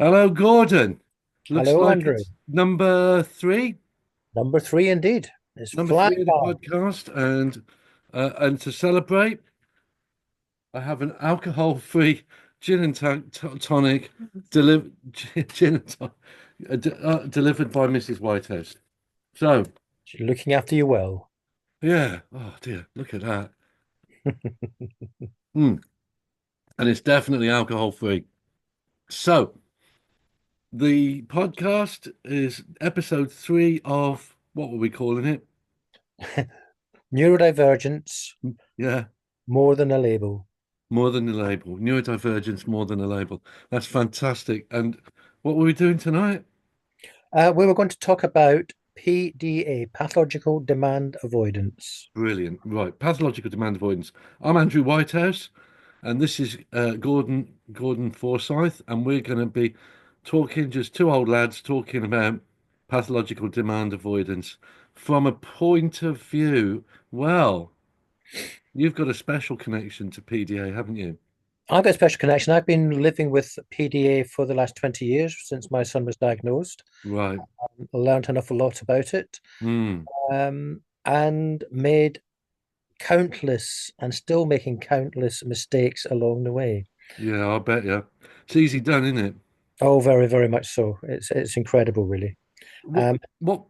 Hello, Gordon. Looks Hello, like Andrew. it's number three, Number three, indeed. It's number flying three of the by. podcast, and to celebrate, I have an alcohol-free gin and tonic delivered gin and delivered by Mrs. Whitehouse. So, She's looking after you well. yeah. Oh dear, look at that. Mm. And it's definitely alcohol-free. So, the podcast is episode three of what were we calling it? Neurodivergence, Yeah. more than a label. More than a label. Neurodivergence, more than a label. That's fantastic. And what were we doing tonight? We were going to talk about PDA, pathological demand avoidance. Brilliant. Right. Pathological demand avoidance. I'm Andrew Whitehouse, and this is Gordon Forsyth, and we're going to be talking, just two old lads talking about pathological demand avoidance from a point of view. Well, you've got a special connection to PDA, haven't you? I've got a special connection. I've been living with PDA for the last 20 years since my son was diagnosed. Right. I learned an awful lot about it, Mm. and made countless and still making countless mistakes along the way. Yeah, I bet you. It's easy done, isn't it? Oh, very, very much so. It's incredible, really. What Um,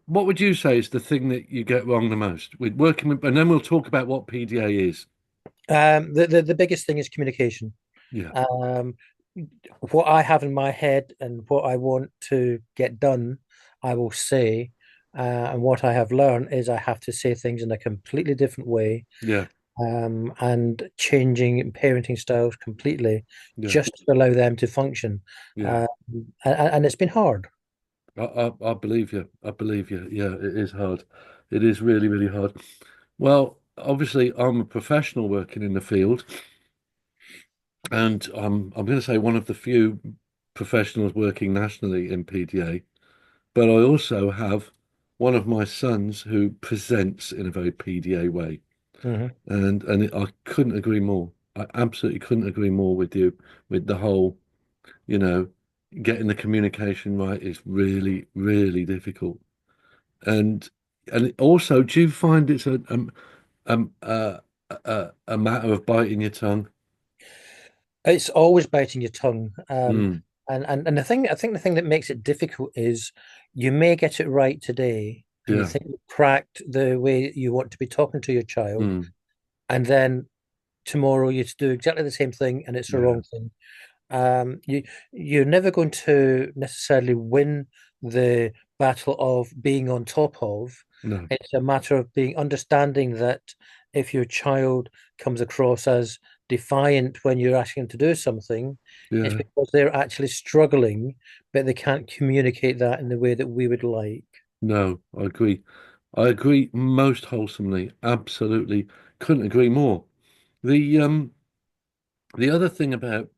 what would you say is the thing that you get wrong the most with working with, and then we'll talk about what PDA is. the biggest thing is communication. Yeah, Um, what I have in my head and what I want to get done, I will say. And what I have learned is I have to say things in a completely different way, yeah, and changing parenting styles completely yeah, just to allow them to function. yeah. Um, and it's been hard. I believe you. I believe you. Yeah, it is hard. It is really, really hard. Well, obviously, I'm a professional working in the field, and I'm going to say one of the few professionals working nationally in PDA. But I also have one of my sons who presents in a very PDA way. Mhm. I couldn't agree more. I absolutely couldn't agree more with you with the whole, you know, getting the communication right is really, really difficult. And also, do you find it's um, uh, a matter of biting your tongue? It's always biting your tongue. Mm, And the thing, I think the thing that makes it difficult is you may get it right today and you yeah, think you've cracked the way you want to be talking to your child, mm, and then tomorrow you do exactly the same thing and it's the yeah, wrong thing. You're never going to necessarily win the battle of being on top of. no, It's a matter of being understanding that if your child comes across as defiant when you're asking them to do something, it's yeah, because they're actually struggling, but they can't communicate that in the way that we would like. no, I agree. I agree most wholesomely. Absolutely, couldn't agree more. The um, the other thing about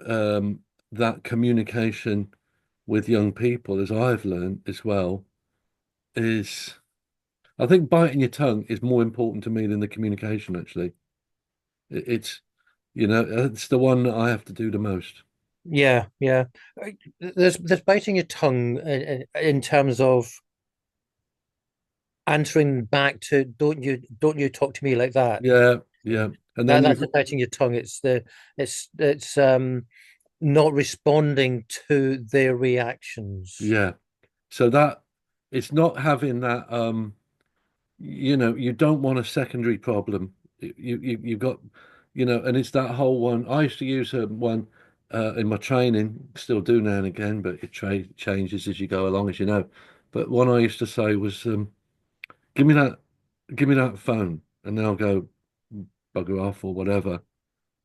um, that communication with young people, as I've learned as well, is I think biting your tongue is more important to me than the communication, actually. It's, it's the one that I have to do the most. Yeah, yeah. There's biting your tongue in terms of answering back to don't you talk to me like that. Yeah, yeah. And That then that's you've, just biting your tongue. It's not responding to their reactions. yeah. So that it's not having that, you don't want a secondary problem. You've got, and it's that whole one. I used to use one in my training, still do now and again, but it changes as you go along, as you know. But one I used to say was, "Give me that, give me that phone," and then I'll go bugger off or whatever,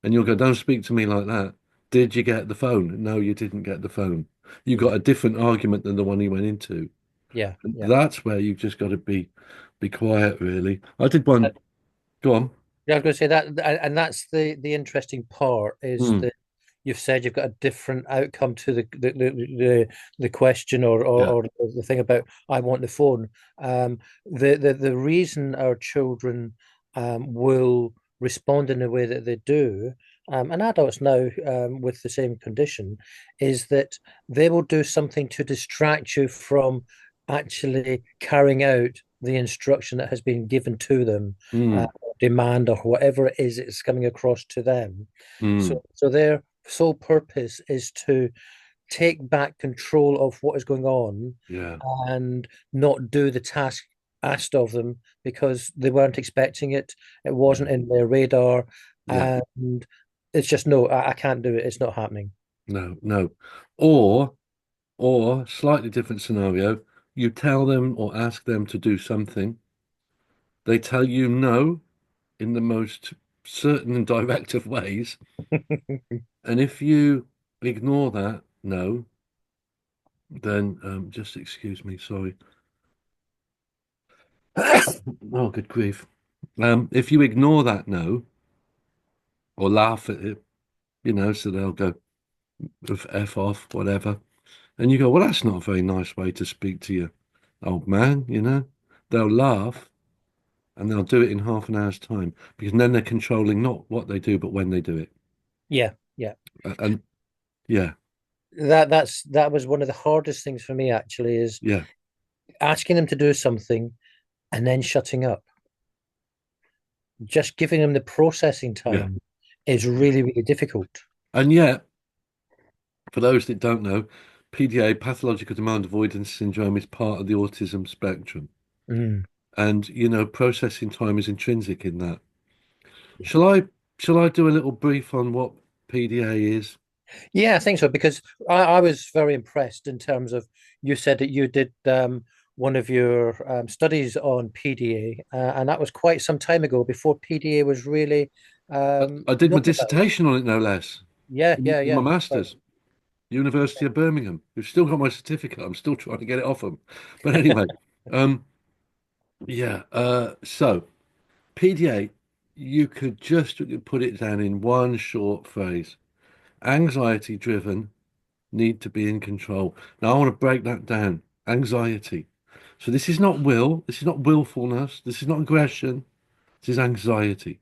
and you'll go, "Don't speak to me like that. Did you get the phone? No, you didn't get the phone. You Yeah, got a different argument than the one you went into." yeah, And yeah. that's where you've just got to be quiet, really. I did one. Go on. Yeah, I was going to say that, and that's the interesting part is Hmm. that you've said you've got a different outcome to the question Yeah. or the thing about I want the phone. The reason our children will respond in the way that they do and adults now with the same condition, is that they will do something to distract you from actually carrying out the instruction that has been given to them, Mm, demand or whatever it is it's coming across to them. mm, So their sole purpose is to take back control of what is going on yeah, and not do the task asked of them because they weren't expecting it. It yeah, wasn't in their radar. yeah. And it's just, no, I can't do it. It's not happening. No, no. Or slightly different scenario, you tell them or ask them to do something, they tell you no in the most certain and direct of ways, and if you ignore that no, then just excuse me, sorry. Oh, good grief. If you ignore that no or laugh at it, so they'll go F off, whatever. And you go, well, that's not a very nice way to speak to your old man. They'll laugh and they'll do it in half an hour's time because then they're controlling not what they do, but when they do it. Yeah, yeah. And yeah, That was one of the hardest things for me actually, is yeah, asking them to do something and then shutting up. Just giving them the processing yeah, time is yeah. really, really difficult. And yet, for those that don't know, PDA, pathological demand avoidance syndrome, is part of the autism spectrum. Mm. And, processing time is intrinsic in that. Shall I shall I do a little brief on what PDA is? Yeah, I think so because I was very impressed in terms of, you said that you did one of your studies on PDA, and that was quite some time ago before PDA was really I did my known about. dissertation on it, no less, Yeah, in yeah, my yeah. Right. master's, University of Birmingham. Who've still got my certificate. I'm still trying to get it off them. But anyway, um, yeah. So PDA, you could just put it down in one short phrase: anxiety-driven, need to be in control. Now I want to break that down. Anxiety. So this is not will. This is not willfulness. This is not aggression. This is anxiety.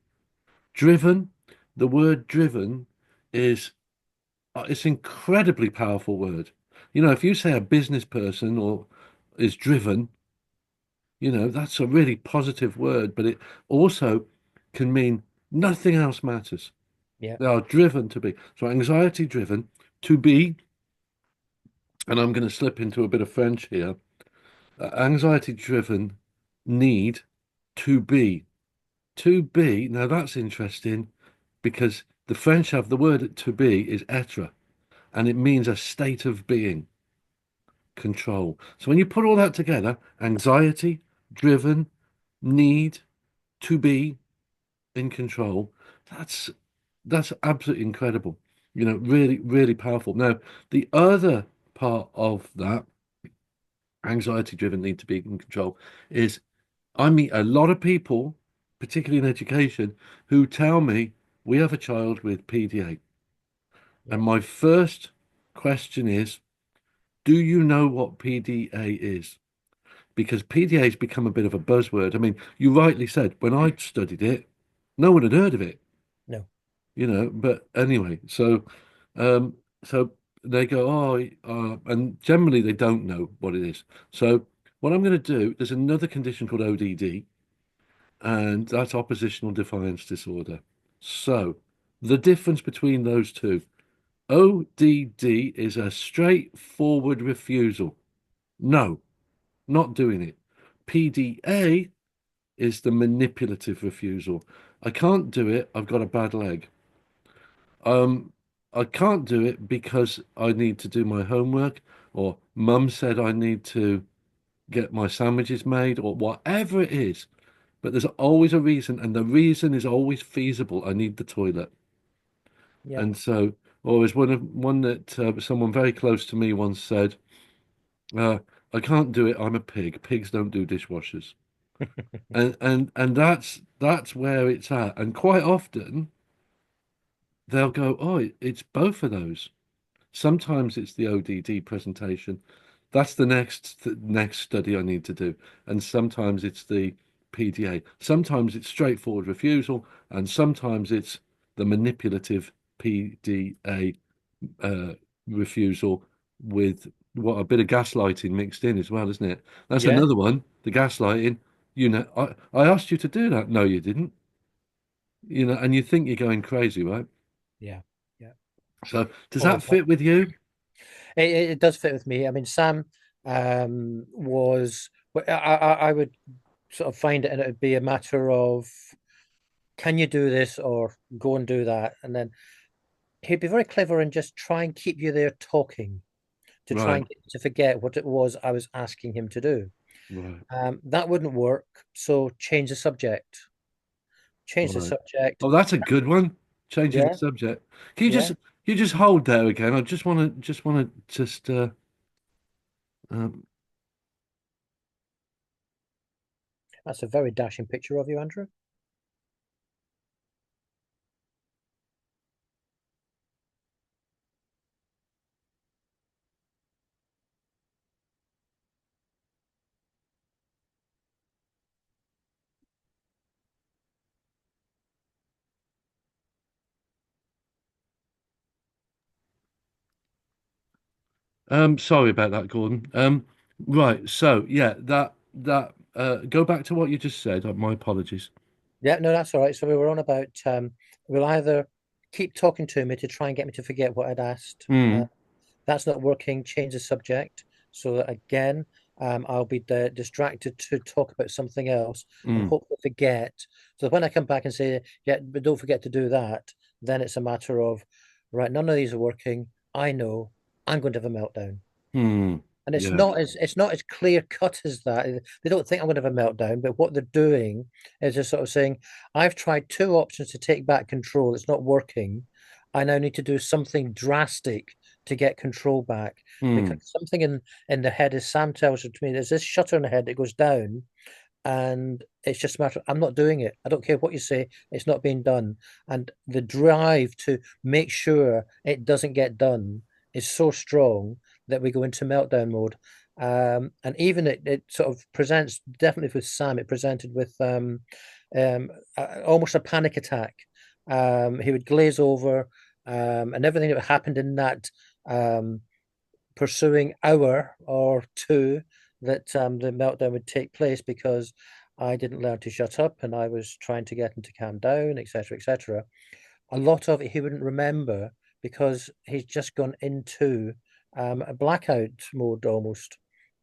Driven. The word driven is it's an incredibly powerful word. If you say a business person or is driven, that's a really positive word, but it also can mean nothing else matters. Yeah, They are driven to be. So anxiety driven to be, and I'm going to slip into a bit of French here. Anxiety driven need to be. To be. Now that's interesting because the French have the word to be is être, and it means a state of being, control. So when you put all that together, anxiety, driven, need to be in control, that's that's absolutely incredible. Really, really powerful. Now, the other part of that, anxiety driven need to be in control, is I meet a lot of people, particularly in education, who tell me we have a child with PDA. yeah, And my first question is, do you know what PDA is? Because PDA has become a bit of a buzzword. I mean, you rightly said when I studied it, no one had heard of it, no, But anyway, um, so they go, oh, and generally they don't know what it is. So what I'm going to do, there's another condition called ODD, and that's oppositional defiance disorder. So the difference between those two, ODD is a straightforward refusal. No, not doing it. PDA is the manipulative refusal. I can't do it. I've got a bad leg. Um, I can't do it because I need to do my homework, or mum said I need to get my sandwiches made, or whatever it is. But there's always a reason, and the reason is always feasible. I need the toilet. yeah. And so, or as one that someone very close to me once said, uh, I can't do it. I'm a pig. Pigs don't do dishwashers. And that's where it's at. And quite often they'll go, oh, it's both of those. Sometimes it's the ODD presentation. That's the next study I need to do. And sometimes it's the PDA. Sometimes it's straightforward refusal, and sometimes it's the manipulative PDA uh, refusal with what a bit of gaslighting mixed in as well, isn't it? That's Yeah, another one. The gaslighting. I asked you to do that. No, you didn't. And you think you're going crazy, right? yeah, yeah. So does All that the time. fit with you? It does fit with me. I mean, Sam was. I would sort of find it, and it would be a matter of, can you do this or go and do that, and then he'd be very clever and just try and keep you there talking to try Right, and get you to forget what it was I was asking him to do. right, That wouldn't work, so change the subject. Change the right. subject. Oh, that's a good one. Changing the Yeah, subject. Can yeah. you just hold there again? I just um, That's a very dashing picture of you, Andrew. sorry about that, Gordon. Right. So yeah, that go back to what you just said. My apologies. Yeah, no, that's all right. So we were on about we'll either keep talking to me to try and get me to forget what I'd asked. Mm, That's not working. Change the subject so that again, I'll be distracted to talk about something else and mm, hopefully forget. So when I come back and say, yeah, but don't forget to do that, then it's a matter of, right, none of these are working. I know I'm going to have a meltdown. mm. And it's Yeah. not as clear cut as that. They don't think I'm going to have a meltdown, but what they're doing is they're sort of saying, I've tried two options to take back control. It's not working. I now need to do something drastic to get control back because Mm, something in the head, as Sam tells it to me, there's this shutter in the head that goes down, and it's just a matter of, I'm not doing it. I don't care what you say, it's not being done. And the drive to make sure it doesn't get done is so strong that we go into meltdown mode. And even it sort of presents, definitely with Sam, it presented with almost a panic attack. He would glaze over, and everything that happened in that um, pursuing hour or two that the meltdown would take place because I didn't learn to shut up and I was trying to get him to calm down, etc., etc. A lot of it he wouldn't remember because he's just gone into a blackout mode almost.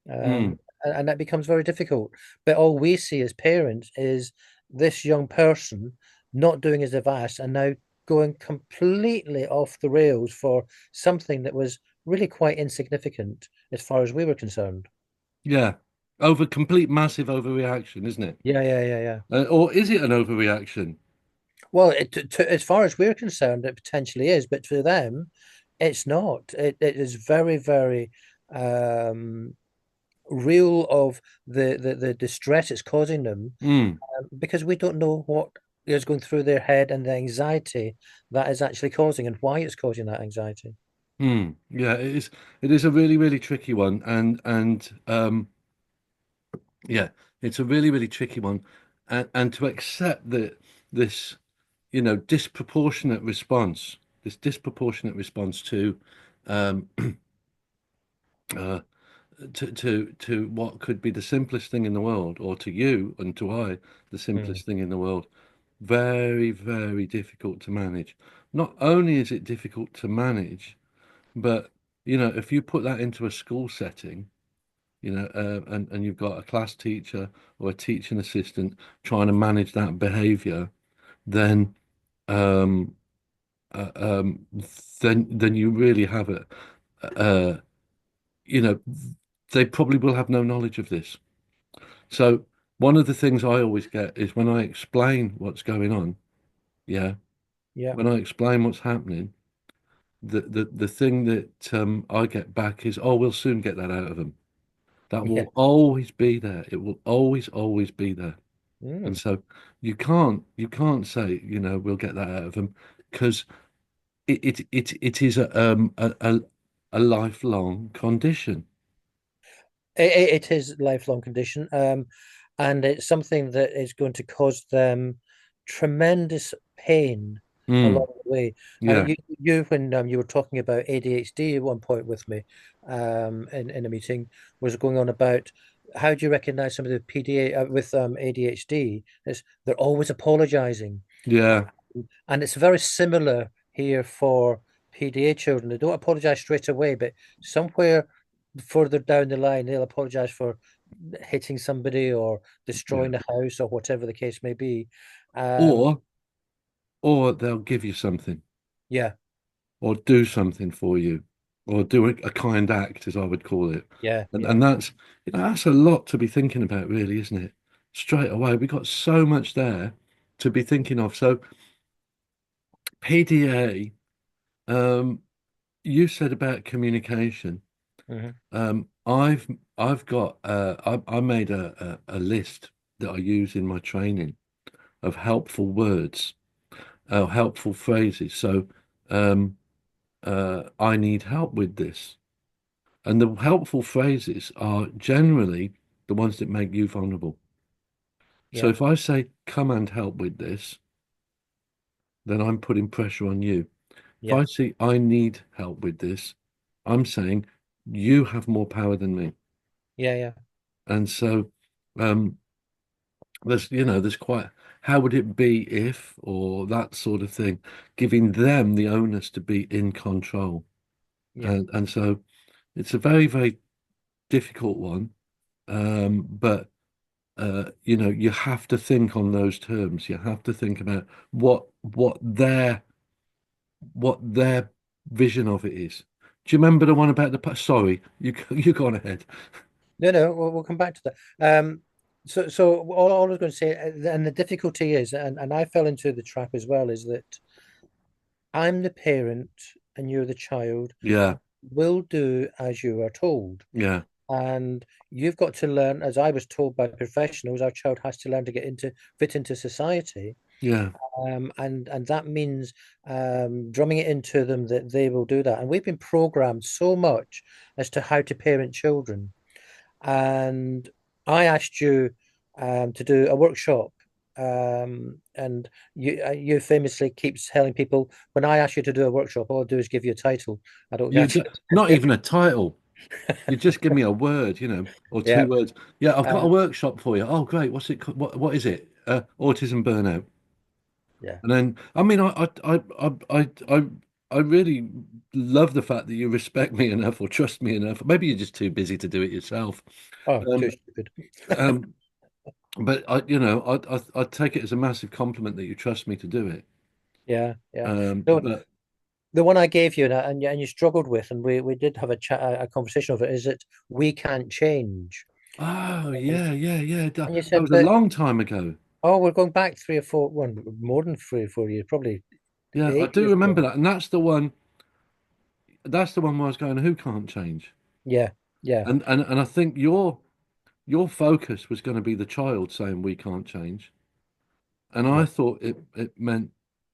mm. And that becomes very difficult. But all we see as parents is this young person not doing as they've asked and now going completely off the rails for something that was really quite insignificant as far as we were concerned. Yeah. Complete massive overreaction, isn't it? Yeah, yeah, yeah, yeah. Or is it an overreaction? Well, as far as we're concerned, it potentially is, but for them, it's not. It is very, very um, real of the distress it's causing them Mm, because we don't know what is going through their head and the anxiety that is actually causing and why it's causing that anxiety. mm. Yeah, it is a really, really tricky one. And yeah, it's a really, really tricky one. And to accept that this, this disproportionate response um uh to what could be the simplest thing in the world, or to you and to I, the Mm. simplest thing in the world. Very, very difficult to manage. Not only is it difficult to manage, but if you put that into a school setting, and you've got a class teacher or a teaching assistant trying to manage that behavior, then um, uh, um, then you really have it. Uh, you know, they probably will have no knowledge of this. So one of the things I always get is when I explain what's going on, yeah, Yeah, when I explain what's happening, the thing that I get back is, oh, we'll soon get that out of them. That yeah. will always be there. It will always, always be there. And Mm. so you can't say, we'll get that out of them, because it is a lifelong condition. It is a lifelong condition, and it's something that is going to cause them tremendous pain Mm. along the way. Yeah. You when you were talking about ADHD at one point with me in a meeting, was going on about how do you recognize some of the PDA with ADHD? It's they're always apologizing. Yeah. And it's very similar here for PDA children. They don't apologize straight away, but somewhere further down the line, they'll apologize for hitting somebody or Yeah. destroying the house or whatever the case may be. Um, Or or they'll give you something, yeah, or do something for you, or do a kind act, as I would call it. yeah, yeah. And that's, that's a lot to be thinking about, really, isn't it? Straight away, we've got so much there to be thinking of. So PDA, you said about communication. Hmm. I've got I made a list that I use in my training of helpful words, helpful phrases. So um, I need help with this. And the helpful phrases are generally the ones that make you vulnerable. So Yeah, if I say, come and help with this, then I'm putting pressure on you. If yeah, I say, I need help with this, I'm saying, you have more power than me. yeah, yeah, And so um, there's quite, how would it be if, or that sort of thing, giving them the onus to be in control. yeah, And so it's a very, very difficult one. But you have to think on those terms. You have to think about what their vision of it is. Do you remember the one about the sorry, you go on ahead. No, no, we'll come back to that. So all I was going to say, and the difficulty is, and I fell into the trap as well, is that I'm the parent and you're the child. Yeah, Will do as you are told. yeah, And you've got to learn, as I was told by professionals, our child has to learn to fit into society. yeah. And that means drumming it into them that they will do that. And we've been programmed so much as to how to parent children. And I asked you to do a workshop, and you famously keep telling people when I ask you to do a workshop, all I do is give you a title. I don't You get do, not even a title. You just give me a word, or yeah, two words. Yeah, I've got a uh, workshop for you. Oh, great. What's it? What is it? Autism burnout. yeah. And then, I mean, I really love the fact that you respect me enough or trust me enough. Maybe you're just too busy to do it yourself. Oh, too Um, stupid. um, but I take it as a massive compliment that you trust me to do it. Yeah, yeah. No, But the one I gave you and you struggled with, and we did have a chat, a conversation of it, is that we can't change. oh And, yeah, yeah, yeah. That, and you that said, was a but long time ago. oh, we're going back 3 or 4, one more than 3 or 4 years, probably Yeah, I do 8 years remember ago. that, and that's the one. That's the one where I was going. Who can't change? Yeah, yeah, And I think your focus was going to be the child saying we can't change. And I yeah. thought it meant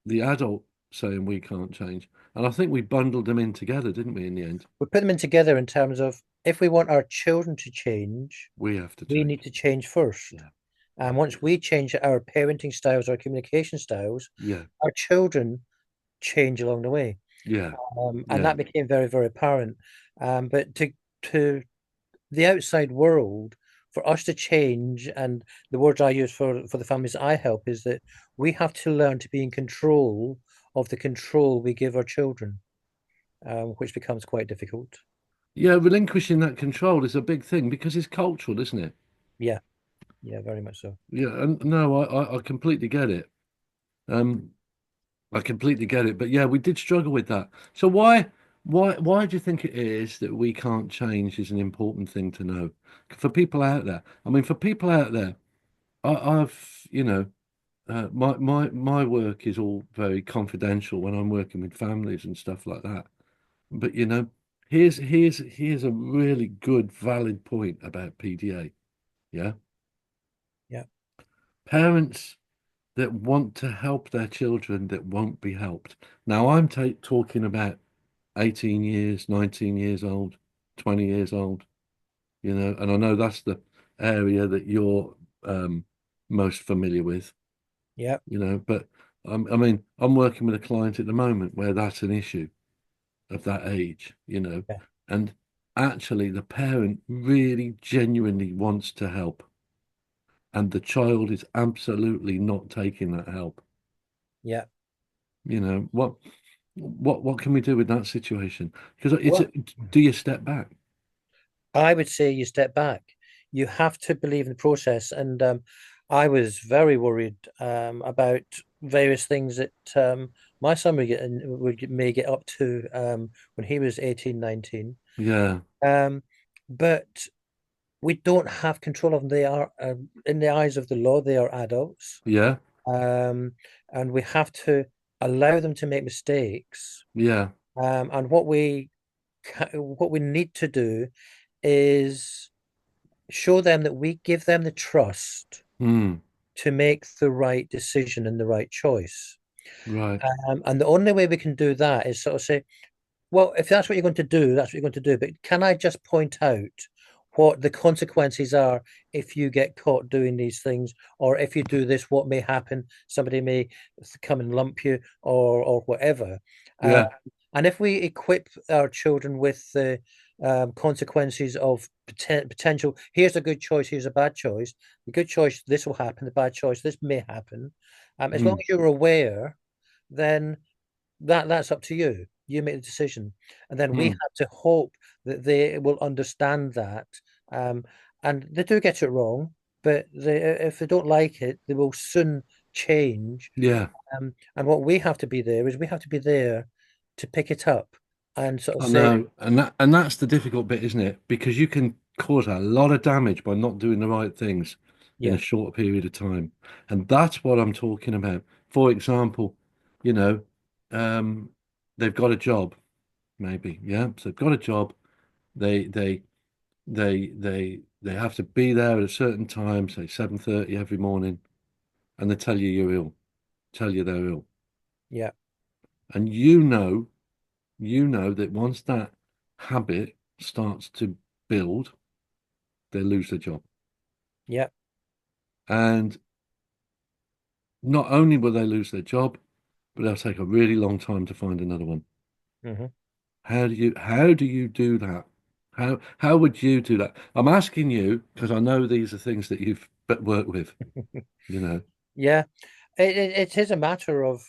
the adult saying we can't change. And I think we bundled them in together, didn't we, in the end? We put them in together in terms of if we want our children to change, We have to we need change. to change first. Yeah. And once we change our parenting styles, our communication styles, Yeah. our children change along the way. Yeah. And Yeah. that became very, very apparent. But to the outside world, for us to change, and the words I use for the families I help is that we have to learn to be in control of the control we give our children, which becomes quite difficult. Yeah. Relinquishing that control is a big thing because it's cultural, isn't it? Yeah, yeah, very much so. Yeah. And no, I completely get it. Um, I completely get it. But yeah, we did struggle with that. So why do you think it is that we can't change is an important thing to know for people out there? I mean, for people out there, I've, my work is all very confidential when I'm working with families and stuff like that. But here's a really good, valid point about PDA. Yeah, Yeah, parents that want to help their children that won't be helped. Now I'm talking about 18 years, 19 years old, 20 years old. And I know that's the area that you're most familiar with. yeah, But I mean, I'm working with a client at the moment where that's an issue of that age, Yeah, and actually the parent really genuinely wants to help, and the child is absolutely not taking that help. yeah. What can we do with that situation? Because Well, do you step back? I would say you step back. You have to believe in the process. And I was very worried about various things that my son may get up to when he was 18, 19. Yeah, Um, but we don't have control of them. They are, in the eyes of the law, they are adults. yeah, Um, and we have to allow them to make mistakes. yeah. And what we need to do is show them that we give them the trust Mm, to make the right decision and the right choice. right. And the only way we can do that is sort of say, well, if that's what you're going to do, that's what you're going to do. But can I just point out what the consequences are if you get caught doing these things, or if you do this, what may happen? Somebody may come and lump you, or whatever. Uh, Yeah, and if we equip our children with the consequences of potential, here's a good choice, here's a bad choice. The good choice, this will happen. The bad choice, this may happen. As long mm, as you're aware, then that's up to you. You make the decision, and then we mm, have to hope that they will understand that. Um, and they do get it wrong, but if they don't like it, they will soon change. yeah. And what we have to be there is we have to be there to pick it up and sort of I say, know, and that's the difficult bit, isn't it? Because you can cause a lot of damage by not doing the right things in a yeah, short period of time, and that's what I'm talking about. For example, you know, um, they've got a job, maybe, yeah. So they've got a job. They they they have to be there at a certain time, say 7:30 every morning, and they tell you you're ill, tell you they're ill, yeah, and you know that once that habit starts to build, they lose their job. yeah. And not only will they lose their job, but they'll take a really long time to find another one. Hmm. How do you do that? How would you do that? I'm asking you because I know these are things that you've worked with, you know. Yeah. It is a matter of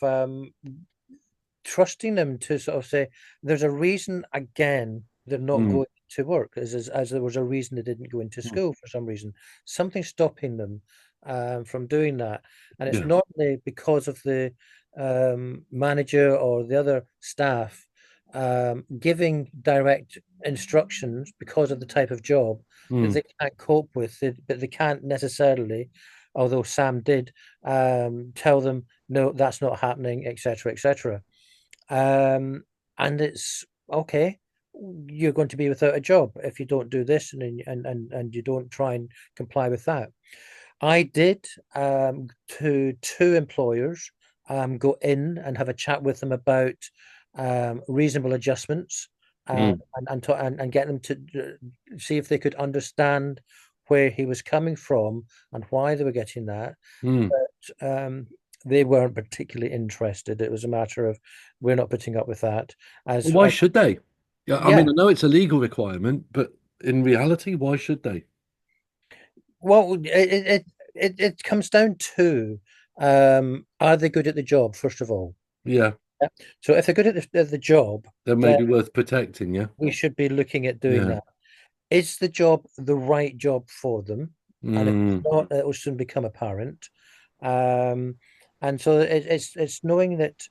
trusting them to sort of say there's a reason again they're not Mm, going to work as there was a reason they didn't go into mm, school for some reason, something stopping them from doing that, and it's yeah. normally because of the manager or the other staff giving direct instructions because of the type of job that Mm, they can't cope with it, but they can't necessarily, although Sam did tell them no, that's not happening, etc., etc. um, and it's okay. You're going to be without a job if you don't do this and you don't try and comply with that. I did to two employers go in and have a chat with them about reasonable adjustments mm, and get them to see if they could understand where he was coming from and why they were getting that. mm. They weren't particularly interested. It was a matter of we're not putting up with that. Well, As why should they? Yeah, I mean, Yeah, I know it's a legal requirement, but in reality, why should they? well, it comes down to are they good at the job, first of all? Yeah, Yeah. So if they're good at the job, they may then be worth protecting. Yeah, we should be looking at doing yeah. that. Is the job the right job for them? And if it's Mm, not, it will soon become apparent. Um, and so it's knowing that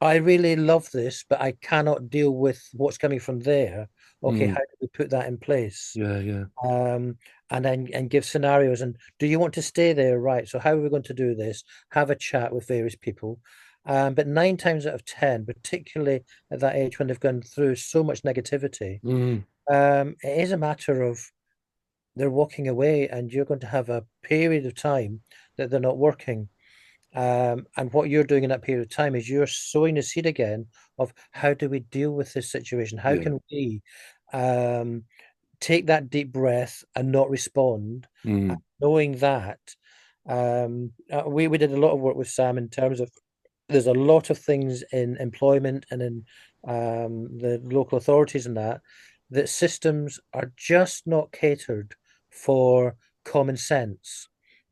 I really love this, but I cannot deal with what's coming from there. Okay, how mm, do we put that in place? yeah, yeah. Um, and then give scenarios. And do you want to stay there? Right. So how are we going to do this? Have a chat with various people. But nine times out of ten, particularly at that age when they've gone through so much negativity, Mm, it is a matter of they're walking away, and you're going to have a period of time that they're not working. And what you're doing in that period of time is you're sowing the seed again of how do we deal with this situation? How yeah. can we take that deep breath and not respond, Mm, knowing that. We did a lot of work with Sam in terms of there's a lot of things in employment and in the local authorities and that systems are just not catered for common sense.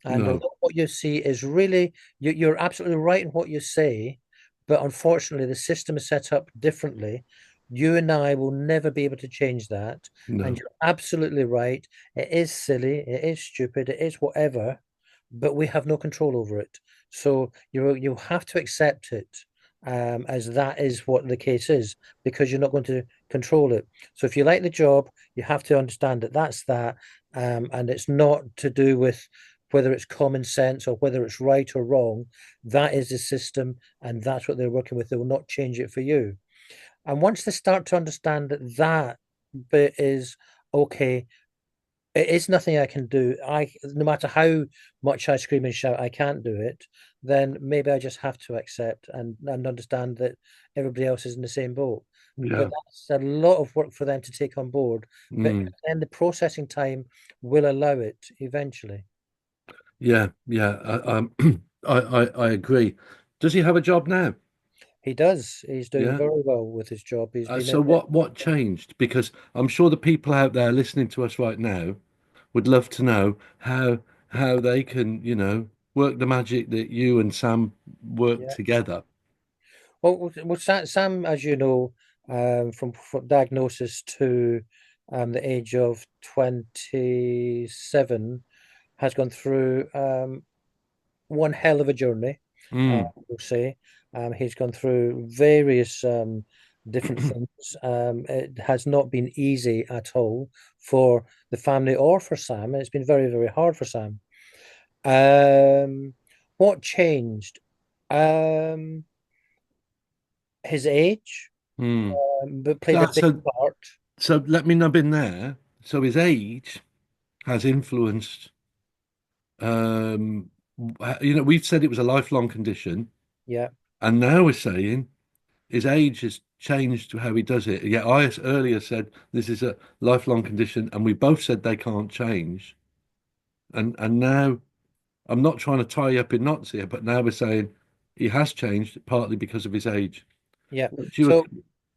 And No, although what you see is really, you're absolutely right in what you say, but unfortunately, the system is set up differently. You and I will never be able to change that. And no. you're absolutely right. It is silly, it is stupid, it is whatever, but we have no control over it. So you have to accept it as that is what the case is because you're not going to control it. So if you like the job, you have to understand that that's that, and it's not to do with whether it's common sense or whether it's right or wrong. That is the system, and that's what they're working with. They will not change it for you. And once they start to understand that that bit is okay, it is nothing I can do. No matter how much I scream and shout, I can't do it. Then maybe I just have to accept and understand that everybody else is in the same boat. But Yeah. that's a lot of work for them to take on board. But Mm. then the processing time will allow it eventually. Yeah. Yeah. I agree. Does he have a job now? He does. He's doing Yeah. very well with his job. He's been in So it. what changed? Because I'm sure the people out there listening to us right now would love to know how they can, work the magic that you and Sam work Yeah. together. Sam, as you know, from diagnosis to the age of 27, has gone through one hell of a journey, Mm. we'll say. He's gone through various different things. It has not been easy at all for the family or for Sam. It's been very, very hard for Sam. Um, what changed? Um, his age, Mm. but played a So, big so part. so let me nub in there. So his age has influenced. Um, we've said it was a lifelong condition, Yeah, and now we're saying his age has changed to how he does it. Yeah, I earlier said this is a lifelong condition, and we both said they can't change. And now I'm not trying to tie you up in knots here, but now we're saying he has changed partly because of his age. yeah. What do you, So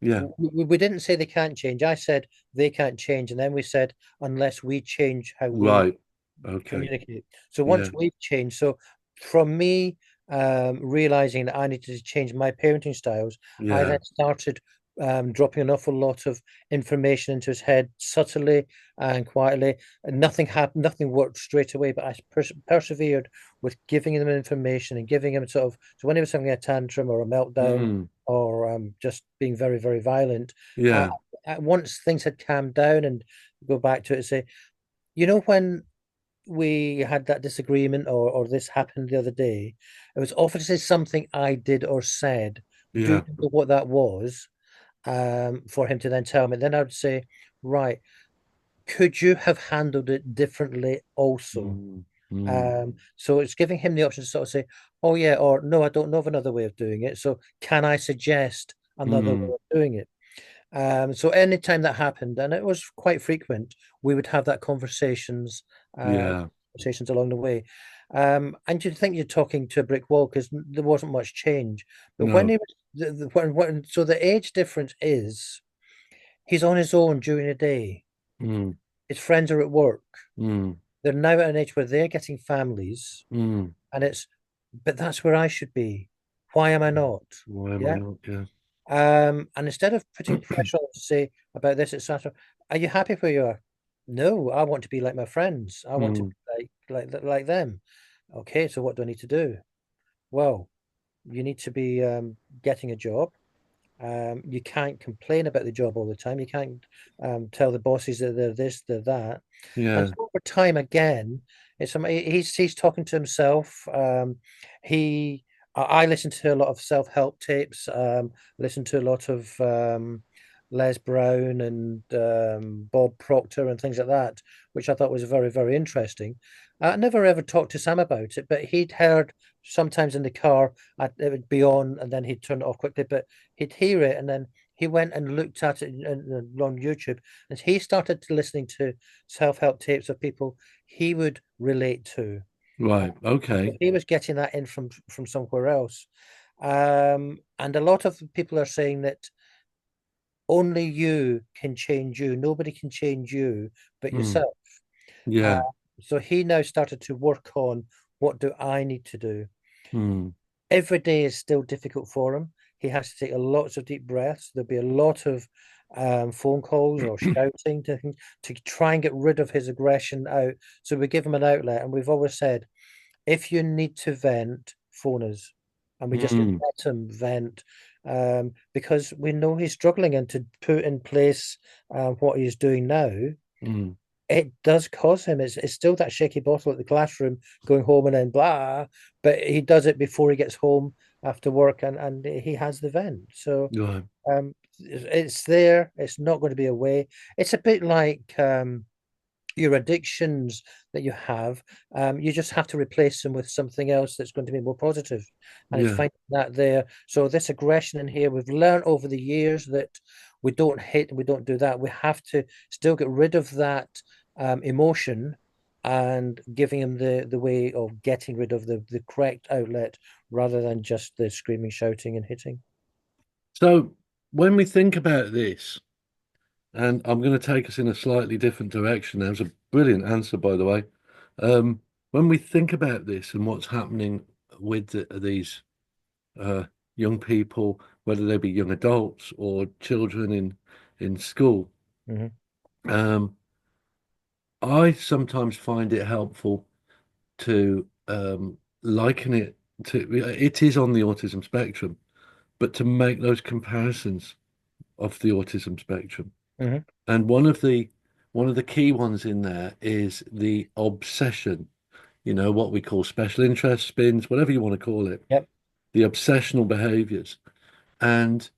yeah, we didn't say they can't change. I said they can't change, and then we said unless we change how we right, okay, communicate. So yeah, once we've changed, so from me realizing that I needed to change my parenting styles, I yeah, then started dropping an awful lot of information into his head subtly and quietly. And nothing happened, nothing worked straight away, but I persevered with giving him information and giving him sort of, so when he was having a tantrum or a meltdown mm, or just being very, very violent, uh, yeah, once things had calmed down and go back to it and say, when we had that disagreement or this happened the other day, it was obviously something I did or said. Do you yeah, know what that was? For him to then tell me. Then I would say, right, could you have handled it differently also? mm, mm, So it's giving him the option to sort of say, oh yeah, or no, I don't know of another way of doing it. So can I suggest another way mm, of doing it? So anytime that happened, and it was quite frequent, we would have that uh, yeah, conversations along the way. And you'd think you're talking to a brick wall because there wasn't much change. But when no, he was, so the age difference is he's on his own during the day. mm, His friends are at work. mm, They're now at an age where they're getting families, mm. and but that's where I should be. Why am I not? Why am I Yeah. not? Yeah. And instead of putting pressure on to say about this, etc., are you happy where you are? No, I want to be like my friends. I want to Mm, be like them. Okay, so what do I need to do? Well, you need to be getting a job. You can't complain about the job all the time. You can't tell the bosses that they're this, they're that. And yeah, so over time, again, he's talking to himself. He I listen to a lot of self-help tapes. Listen to a lot of Les Brown and Bob Proctor and things like that, which I thought was very, very interesting. I never ever talked to Sam about it, but he'd heard sometimes in the car, it would be on, and then he'd turn it off quickly. But he'd hear it, and then he went and looked at it on YouTube, and he started listening to self-help tapes of people he would relate to. Right. Okay. He was getting that in from somewhere else. And a lot of people are saying that only you can change you. Nobody can change you but Mm. yourself. Uh, Yeah. so he now started to work on what do I need to do. Mm. Every day is still difficult for him. He has to take lots of deep breaths. There'll be a lot of phone calls or shouting to try and get rid of his aggression out. So we give him an outlet, and we've always said, if you need to vent, phone us, and we just Mm. let him vent, because we know he's struggling, and to put in place what he's doing now, Mm. it does cause him. It's still that shaky bottle at the classroom, going home and then blah, but he does it before he gets home after work, and he has the vent. So Right. it's there. It's not going to be away. It's a bit like your addictions that you have, you just have to replace them with something else that's going to be more positive. And it's Yeah. finding that there. So this aggression in here, we've learned over the years that we don't hit and we don't do that. We have to still get rid of that emotion and giving him the way of getting rid of the correct outlet rather than just the screaming, shouting, and hitting. So when we think about this, and I'm going to take us in a slightly different direction. That was a brilliant answer, by the way. Um, when we think about this and what's happening with these uh, young people, whether they be young adults or children in school, Hmm. um, I sometimes find it helpful to liken it to it is on the autism spectrum, but to make those comparisons of the autism spectrum. Hmm. And one of the key ones in there is the obsession, what we call special interest spins, whatever you want to call it, Yep. the obsessional behaviors. And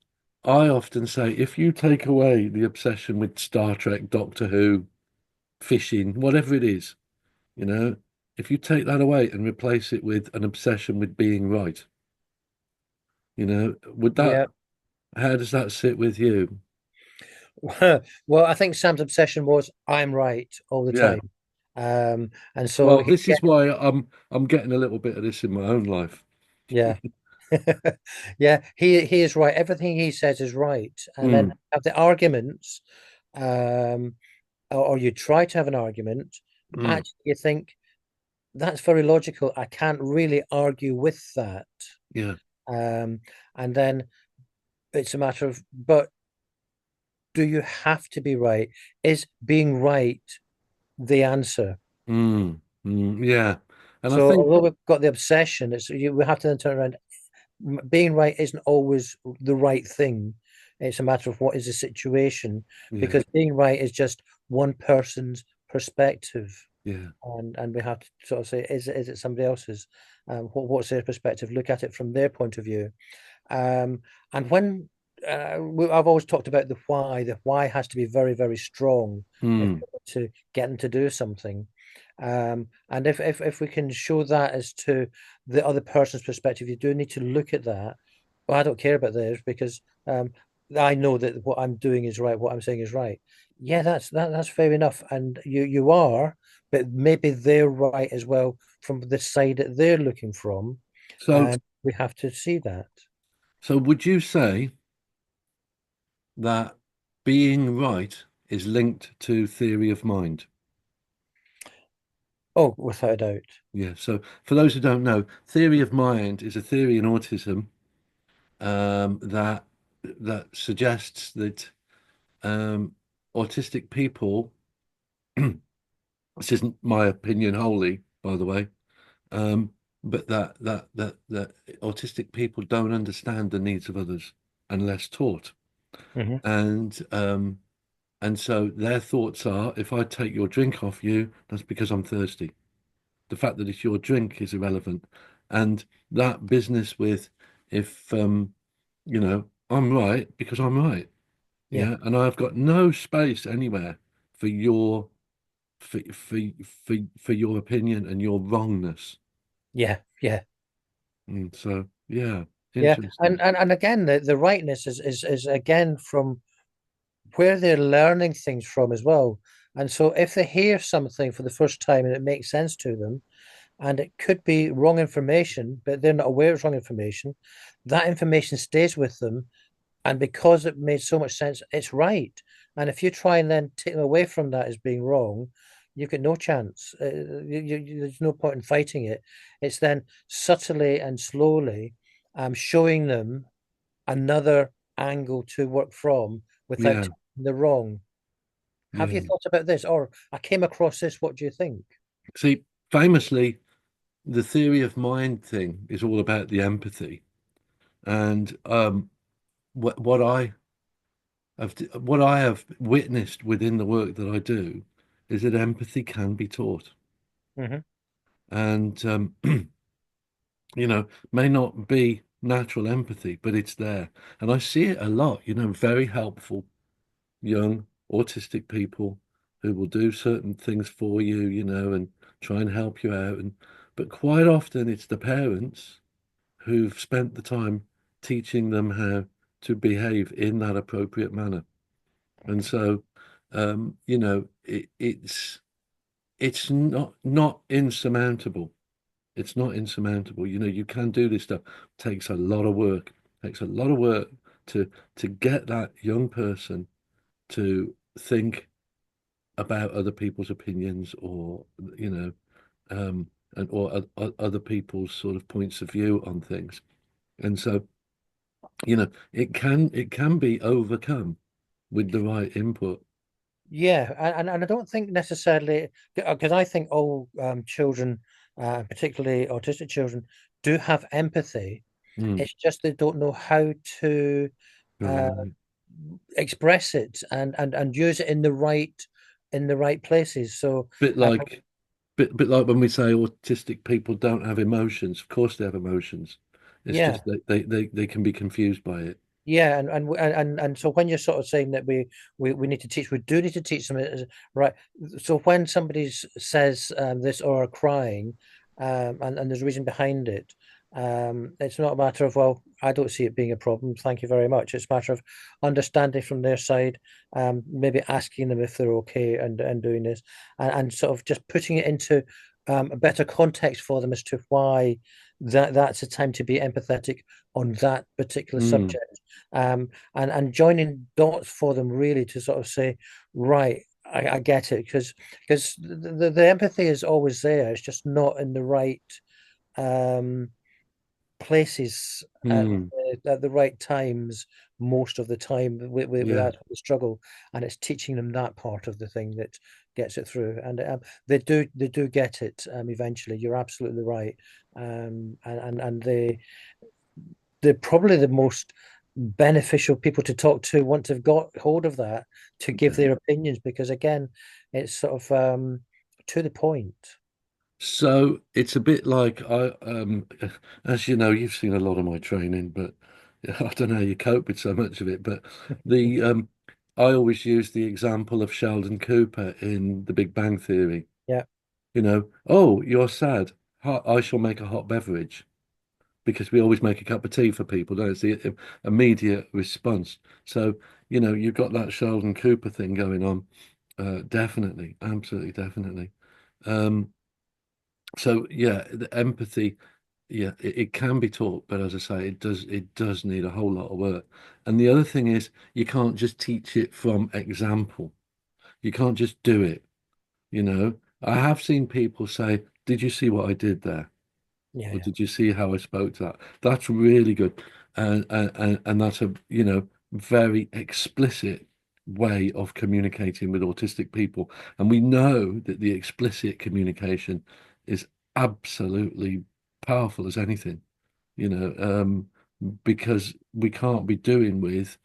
I often say if you take away the obsession with Star Trek, Doctor Who, fishing, whatever it is, you know, if you take that away and replace it with an obsession with being right, would that, Yep. how does that sit with you? Well, I think Sam's obsession was I'm right all the Yeah. time. And so Well, he, this is why I'm getting a little bit of this in my own life. yeah, yeah, he is right. Everything he says is right. And then Mm, have the arguments, um, or you try to have an argument. mm, Actually, you think that's very logical. I can't really argue with that. yeah. Um, and then it's a matter of, but do you have to be right? Is being right the answer? Yeah. And I So think, although we've got the obsession, we have to then turn around. Being right isn't always the right thing. It's a matter of what is the situation, yeah, because being right is just one person's perspective, yeah. and we have to sort of say, is it somebody else's? What's their perspective? Look at it from their point of view. And when I've always talked about the why. The why has to be very, very strong if Mm, we're to get them to do something. And if we can show that as to the other person's perspective, you do need to look at that. Well, I don't care about theirs because I know that what I'm doing is right, what I'm saying is right. Yeah, that's fair enough. And you are, but maybe they're right as well from the side that they're looking from, so and we have to see that. so would you say that being right is linked to theory of mind? Oh, without a doubt. Yeah. So for those who don't know, theory of mind is a theory in autism that suggests that um, autistic people, this isn't my opinion wholly, by the way, um, but that autistic people don't understand the needs of others unless taught, Hmm. and and so their thoughts are, if I take your drink off you, that's because I'm thirsty. The fact that it's your drink is irrelevant, and that business with if I'm right because I'm right, Yeah, yeah, and I've got no space anywhere for your for your opinion and your wrongness. yeah, yeah, So yeah, yeah. interesting. And again, the rightness is again from where they're learning things from as well. And so if they hear something for the first time and it makes sense to them, and it could be wrong information, but they're not aware it's wrong information. That information stays with them, and because it made so much sense, it's right. And if you try and then take them away from that as being wrong, you've got no chance. There's no point in fighting it. It's then subtly and slowly showing them another angle to work from without Yeah, taking the wrong. Have you yeah. thought about this? Or I came across this. What do you think? See, famously, the theory of mind thing is all about the empathy. And what I have witnessed within the work that I do is that empathy can be taught. Hmm. And may not be natural empathy, but it's there. And I see it a lot, very helpful young autistic people who will do certain things for you, and try and help you out. But quite often it's the parents who've spent the time teaching them how to behave in that appropriate manner. And so, it's not insurmountable. It's not insurmountable. You can do this stuff. Takes a lot of work. Takes a lot of work to get that young person to think about other people's opinions, or um and or other people's sort of points of view on things. And so, it can be overcome with the right input. Yeah, and I don't think necessarily because I think all children, particularly autistic children, do have empathy. Mm, It's just they don't know how to uh, right. express it and use it in the right places. So Bit uh, like bit like when we say autistic people don't have emotions. Of course they have emotions. It's yeah, just that they can be confused by it. yeah, and so when you're sort of saying that we need to teach, we do need to teach them, right? So when somebody says this or are crying, and there's a reason behind it, it's not a matter of, well, I don't see it being a problem. Thank you very much. It's a matter of understanding from their side, maybe asking them if they're okay and doing this, and sort of just putting it into a better context for them as to why that's a time to be empathetic on that particular Mm, subject, and joining dots for them really to sort of say, right, I get it, because the empathy is always there. It's just not in the right um, places mm, at the right times most of the time yeah. without the struggle. And it's teaching them that part of the thing that gets it through. And they do get it eventually. You're absolutely right. And they're probably the most beneficial people to talk to once they've got hold of that to give Yeah. their opinions because again it's sort of to the point. So it's a bit like as you know, you've seen a lot of my training, but I don't know how you cope with so much of it. But the I always use the example of Sheldon Cooper in The Big Bang Theory. Yeah, Oh, you're sad. I shall make a hot beverage, because we always make a cup of tea for people. Don't see it immediate response. So, you've got that Sheldon Cooper thing going on. Definitely, absolutely, definitely. Um, so yeah, the empathy, yeah, it can be taught, but as I say, it does need a whole lot of work. And the other thing is, you can't just teach it from example. You can't just do it. I have seen people say, "Did you see what I did there?" yeah, Or yeah, did you see how I spoke to that? That's really good. And that's a, very explicit way of communicating with autistic people. And we know that the explicit communication is absolutely powerful as anything, you know, um, because we can't be doing with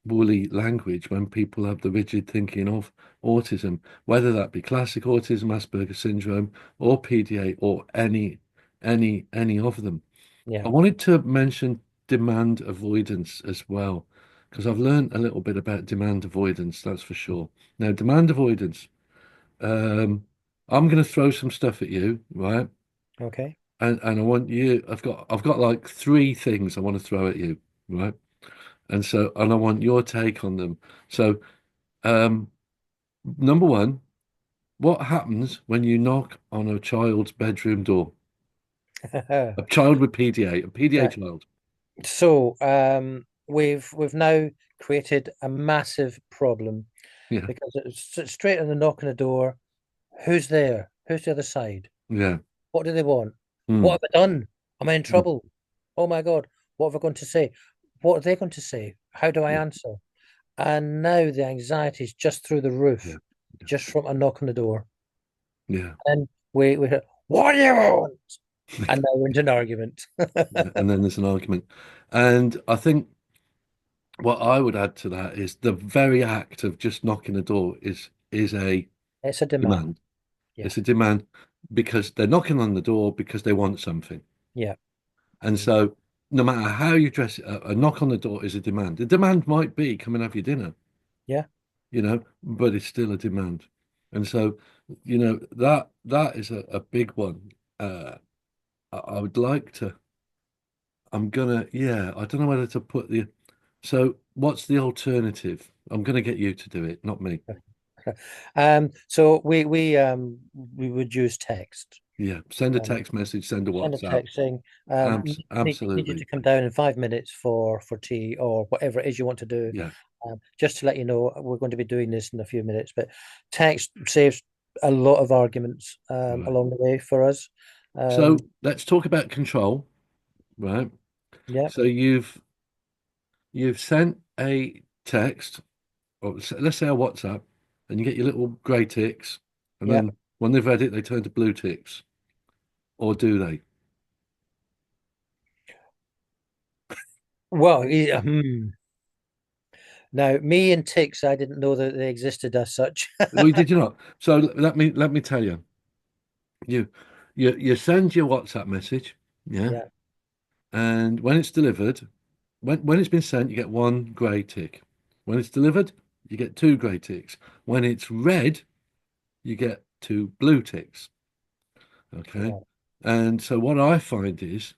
woolly language when people have the rigid thinking of autism, whether that be classic autism, Asperger's syndrome, or PDA, or any of them. yeah. I wanted to mention demand avoidance as well, because I've learned a little bit about demand avoidance, that's for sure. Now, demand avoidance, um, I'm going to throw some stuff at you, right? Okay, And I want you, I've got like three things I want to throw at you, right? And I want your take on them. So, um, number one, what happens when you knock on a child's bedroom door? A child with PDA, a PDA Right. child. So we've now created a massive problem Yeah, because it's straight on the knock on the door. Who's there? Who's the other side? yeah. What do they want? What Mm, have I done? Am I in mm, trouble? Oh my God, what have I going to say? What are they going to say? How do I yeah, answer? And now the anxiety is just through the roof, yeah, yeah, just from a knock on the door. yeah. And we hear, what do you want? And now we're into an argument. Yeah. And then there's an argument. And I think what I would add to that is the very act of just knocking the door is a It's a demand. demand. Yeah. It's a demand because they're knocking on the door because they want something. Yeah. And Mm. so no matter how you dress it up, a knock on the door is a demand. The demand might be come and have your dinner, Yeah. but it's still a demand. And so, that is a big one. I would like to, yeah, I don't know whether to put so what's the alternative? I'm gonna get you to do it, not me. So we would use text. Yeah, send a Um, text message, send a Send a WhatsApp. text saying, need you Absolutely. to come down in 5 minutes for tea or whatever it is you want to do. Yeah, Just to let you know, we're going to be doing this in a few minutes. But text saves a lot of arguments right. along the way for us. So Um, let's talk about control, right? yeah, So you've sent a text, or let's say a WhatsApp, and you get your little grey ticks, and yeah. then when they've read it, they turn to blue ticks, or do they? Well, yeah, now me and ticks, I didn't know that they existed as such. Well, did you not? So let me tell you. You you send your WhatsApp message, yeah, Yeah, and when it's delivered, when it's been sent, you get one grey tick. When it's delivered, you get two grey ticks. When it's read, you get two blue ticks. Okay. right. And so what I find is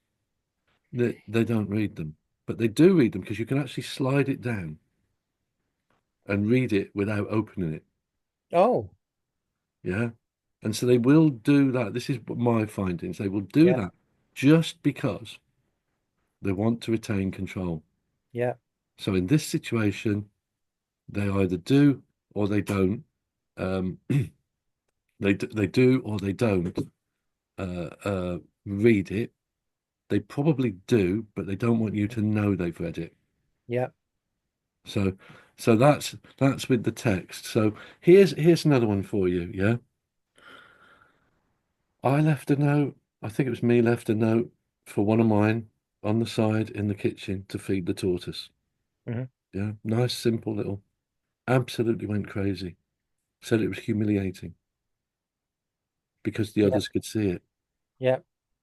that they don't read them, but they do read them because you can actually slide it down and read it without opening it. Oh, Yeah. And so they will do that. This is my findings. They will do yeah, that just because they want to retain control. yeah, So in this situation, they either do or they don't. Um, they do or they don't read it. They probably do, but they don't want you to know they've read it. yeah. So so that's with the text. So here's another one for you, yeah. I left a note, I think it was me left a note for one of mine on the side in the kitchen to feed the tortoise. Hmm. Yeah, nice, simple little, absolutely went crazy. Said it was humiliating because the Yeah, others could see it. yeah.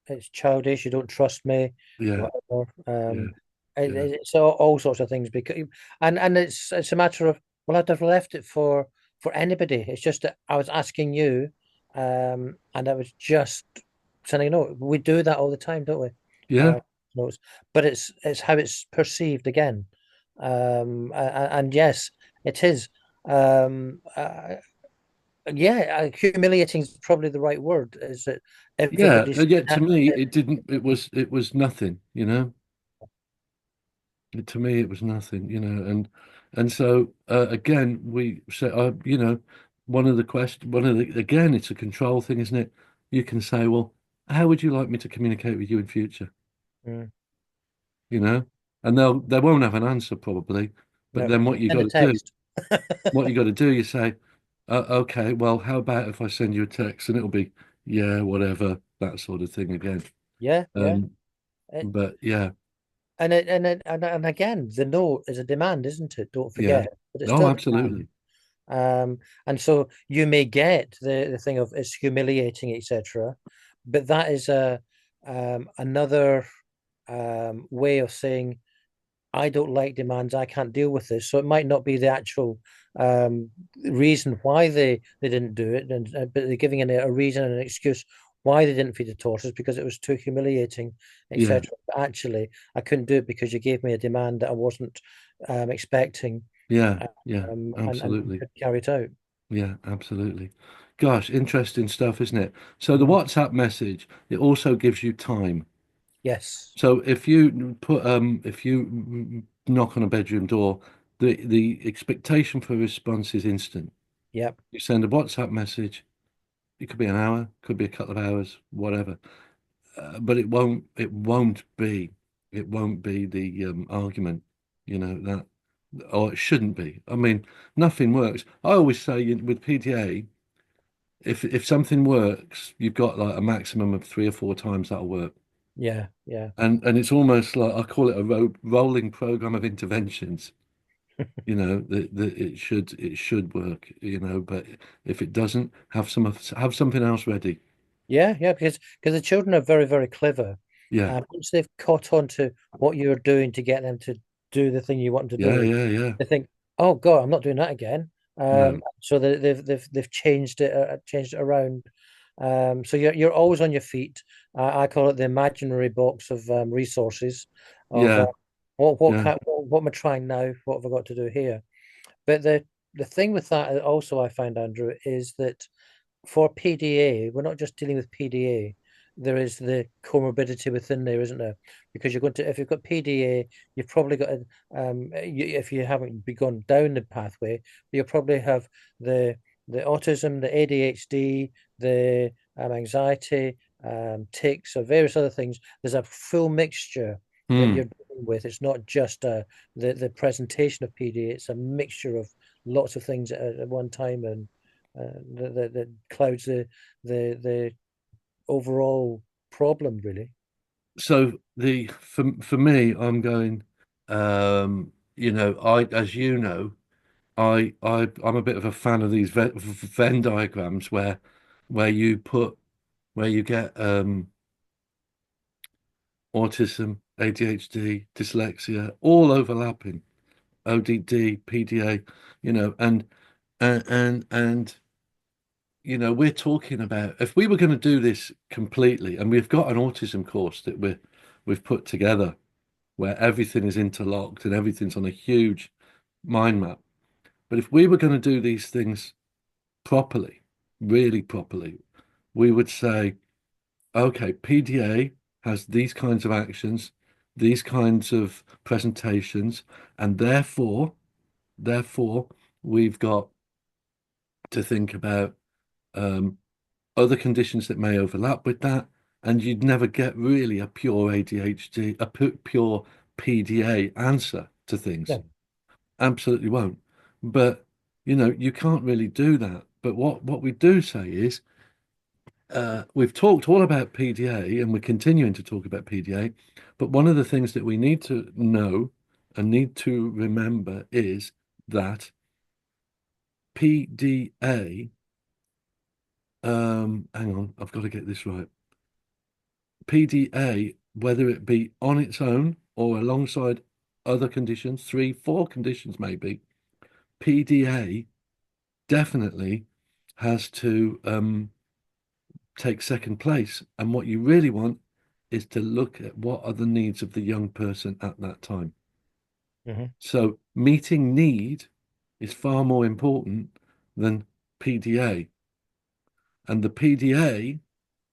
It's childish. You don't trust me, Yeah, whatever. yeah, yeah, It's all sorts of things because, and it's a matter of, well, I'd have left it for anybody. It's just that I was asking you, and I was just saying, we do that all the time, don't we? yeah, Uh, notes, but it's how it's perceived again, and yes, it is. Um, uh, yeah, humiliating is probably the right word. Is that yeah. everybody's And yet to me, it didn't. It was nothing. To me, it was nothing. And so again, we say, again, it's a control thing, isn't it? You can say, well, how would you like me to communicate with you in future? Mm, You know, and they won't have an answer probably, but no, then what you send got a to do, text. you say, okay, well, how about if I send you a text and it'll be, yeah, whatever, that sort of thing again. Yeah, yeah. Um, It, but yeah, and again, the no is a demand, isn't it? Don't yeah, forget, but it's oh, still a demand. absolutely, And so you may get the thing of it's humiliating, etc. But that is a another way of saying I don't like demands. I can't deal with this. So it might not be the actual um, reason why they didn't do it, and but they're giving it a reason and an excuse why they didn't feed the tortoise because it was too humiliating, yeah. etc. But actually, I couldn't do it because you gave me a demand that I wasn't expecting, Yeah, yeah, and absolutely. could carry it out. Yeah, absolutely. Gosh, interesting stuff, isn't it? So the Mhm. WhatsApp message, it also gives you time. Yes. So if you knock on a bedroom door, the expectation for response is instant. Yep. You send a WhatsApp message, it could be an hour, could be a couple of hours, whatever. But it won't be the argument, that, or it shouldn't be. I mean, nothing works. I always say with PDA, if something works, you've got like a maximum of 3 or 4 times that'll work. Yeah. Yeah. And it's almost like I call it a rolling program of interventions. That it should work. But if it doesn't, have something else ready. Yeah, yeah, because the children are very, very clever. Yeah, And once they've caught on to what you're doing to get them to do the thing you want them to yeah, do, yeah, yeah. they think, "Oh God, I'm not doing that again." No, So they've changed it around. So you're always on your feet. I call it the imaginary box of resources of yeah, yeah. what am I trying now? What have I got to do here? But the thing with that also I find, Andrew, is that for PDA, we're not just dealing with PDA. There is the comorbidity within there, isn't there? Because if you've got PDA, you've probably got, if you haven't gone down the pathway, you'll probably have the the autism, the ADHD, the anxiety, tics, or various other things. There's a full mixture that Hmm. you're dealing with. It's not just the presentation of PDA. It's a mixture of lots of things at one time, and that clouds the overall problem, really. So for me, I'm going. I as you know, I'm a bit of a fan of these Venn diagrams where you put where you get autism, ADHD, dyslexia, all overlapping, ODD, PDA, and we're talking about if we were going to do this completely, and we've got an autism course that we've put together where everything is interlocked and everything's on a huge mind map. But if we were going to do these things properly, really properly, we would say, okay, PDA has these kinds of actions, these kinds of presentations, and therefore, we've got to think about other conditions that may overlap with that, and you'd never get really a pure ADHD, pure PDA answer to things. No. Absolutely won't. But you can't really do that. But what we do say is we've talked all about PDA and we're continuing to talk about PDA, but one of the things that we need to know and need to remember is that PDA, hang on, I've got to get this right. PDA, whether it be on its own or alongside other conditions, 3, 4 conditions maybe, PDA definitely has to take second place. And what you really want is to look at what are the needs of the young person at that time. Hmm. So meeting need is far more important than PDA. And the PDA,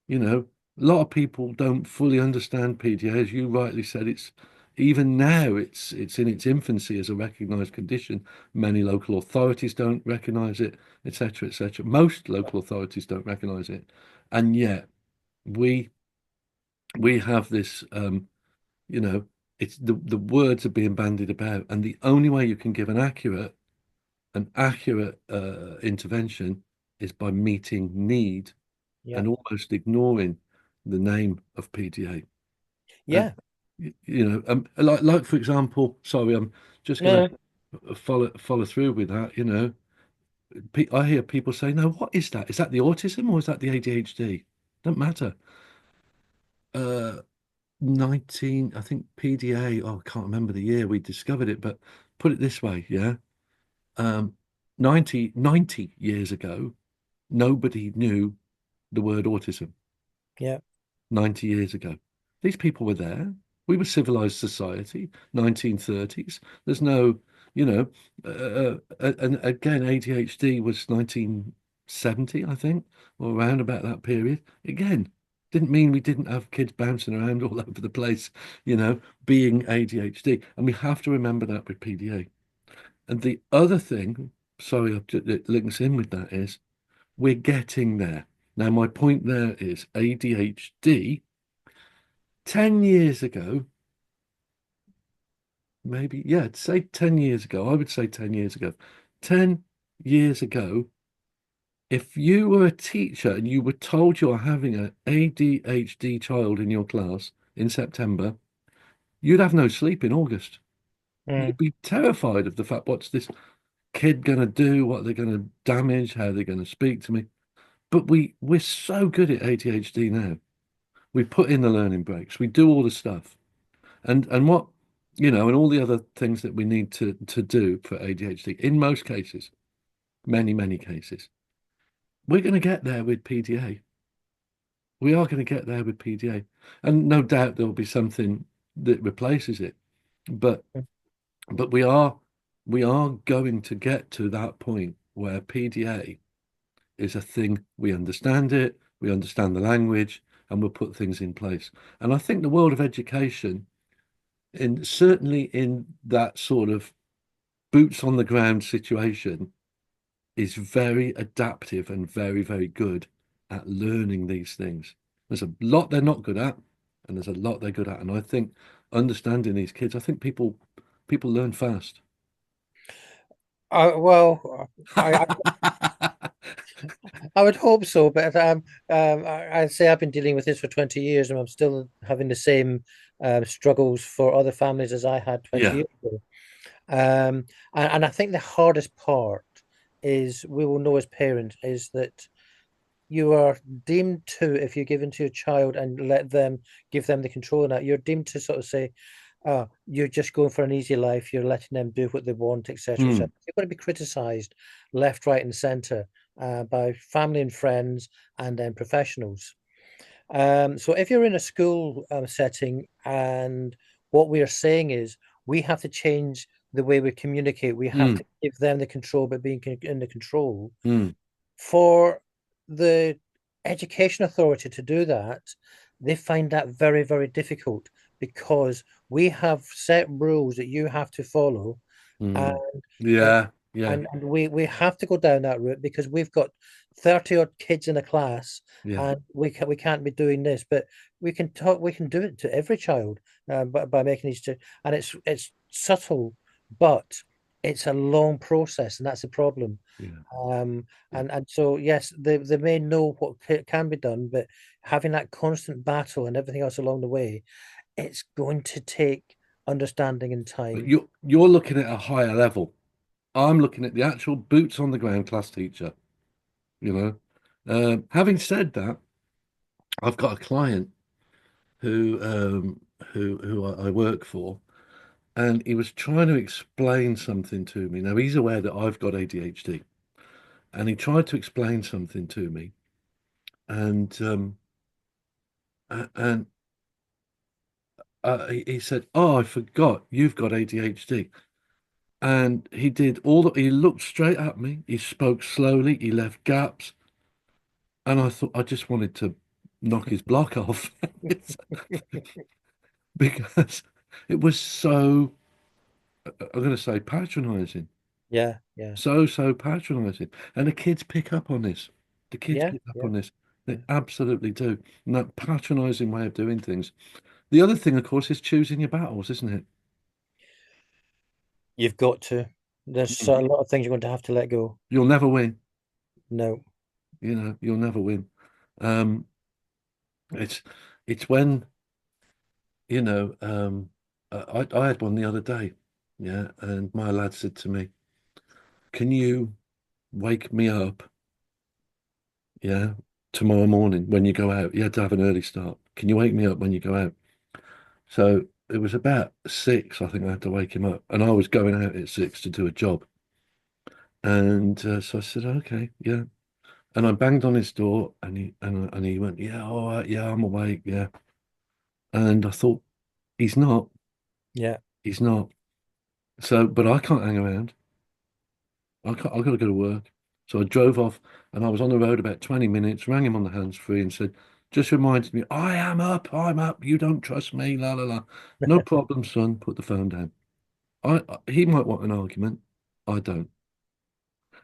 you know, a lot of people don't fully understand PDA. As you rightly said, it's even now it's in its infancy as a recognized condition. Many local authorities don't recognize it, etc., etc. Most local authorities don't recognize it. And yet we we have this it's the words are being bandied about, and the only way you can give an accurate intervention is by meeting need Yeah. and almost ignoring the name of PDA. And Yeah. like for example, sorry, I'm just going No. to follow through with that. I hear people say, "No, what is that? Is that the autism or is that the ADHD?" Don't matter. Uh, 19, I think PDA. Oh, I can't remember the year we discovered it, but put it this way, yeah. Um, 90 years ago, nobody knew the word autism. Yeah. 90 years ago. These people were there. We were civilized society, 1930s. There's no, and again, ADHD was 1960s, 70, I think, or around about that period. Again, didn't mean we didn't have kids bouncing around all over the place, being ADHD. And we have to remember that with PDA. And the other thing, sorry, it links in with that, is we're getting there. Now, my point there is ADHD 10 years ago, maybe, yeah, say 10 years ago, I would say 10 years ago. 10 years ago, if you were a teacher and you were told you're having an ADHD child in your class in September, you'd have no sleep in August. You'd Mm. be terrified of the fact, what's this kid going to do? What they're going to damage? How they're going to speak to me? But we're so good at ADHD now. We put in the learning breaks. We do all the stuff. And what, and all the other things that we need to do for ADHD in most cases, many, many cases. We're going to get there with PDA. We are going to get there with PDA. And no doubt there'll be something that replaces it. But but we are going to get to that point where PDA is a thing. We understand it, we understand the language, and we'll put things in place. And I think the world of education, in certainly in that sort of boots on the ground situation, is very adaptive and very, very good at learning these things. There's a lot they're not good at, and there's a lot they're good at. And I think understanding these kids, I think people learn fast. Well, I would hope so, but I'd say I've been dealing with this for 20 years and I'm still having the same struggles for other families as I had 20 Yeah. years ago. And I think the hardest part is we will know as parents is that you are deemed to, if you give in to your child and let them give them the control in that, you're deemed to sort of say, you're just going for an easy life, you're letting them do what they want, etc., Mm, etc. You're going to be criticized left, right, and center by family and friends and then professionals. So if you're in a school setting and what we are saying is we have to change the way we communicate, we have mm, to give them the control, but being in the control mm, for the education authority to do that, they find that very, very difficult because we have set rules that you have to follow, and mm. it, Yeah, yeah, and we have to go down that route because we've got 30 odd kids in a class yeah, and we can't be doing this, but we can do it to every child by making these two, and it's subtle, but it's a long process, and that's the problem. yeah, Um, yeah. and so yes, they may know what can be done, but having that constant battle and everything else along the way, it's going to take understanding and But time. you're looking at a higher level. I'm looking at the actual boots on the ground class teacher, you know. Having said that, I've got a client who I work for, and he was trying to explain something to me. Now he's aware that I've got ADHD, and he tried to explain something to me, and he said, "Oh, I forgot you've got ADHD." And he did all that. He looked straight at me. He spoke slowly. He left gaps, and I thought I just wanted to knock his block off. Because it was so, I'm going to say, patronizing. Yeah, yeah, So patronizing. And the kids pick up on this. The kids yeah, pick up yeah, on this. yeah. They absolutely do. And that patronizing way of doing things. The other thing, of course, is choosing your battles, isn't it? You've got to. There's Mm. a lot of things you're going to have to let go. You'll never win. No. You'll never win. Um, it's it's when, you know, I had one the other day, yeah, and my lad said to me, "Can you wake me up, yeah, tomorrow morning when you go out?" You had to have an early start. "Can you wake me up when you go out?" So it was about 6, I think I had to wake him up, and I was going out at 6 to do a job. And so I said, "Okay, yeah." And I banged on his door, and he went, "Yeah, all right, yeah, I'm awake, yeah." And I thought, he's not, Yeah. he's not. So, but I can't hang around. I've got to go to work. So I drove off and I was on the road about 20 minutes, rang him on the hands-free and said, just reminded me, I'm up, you don't trust me, la la la. No problem, son, put the phone down. He might want an argument. I don't.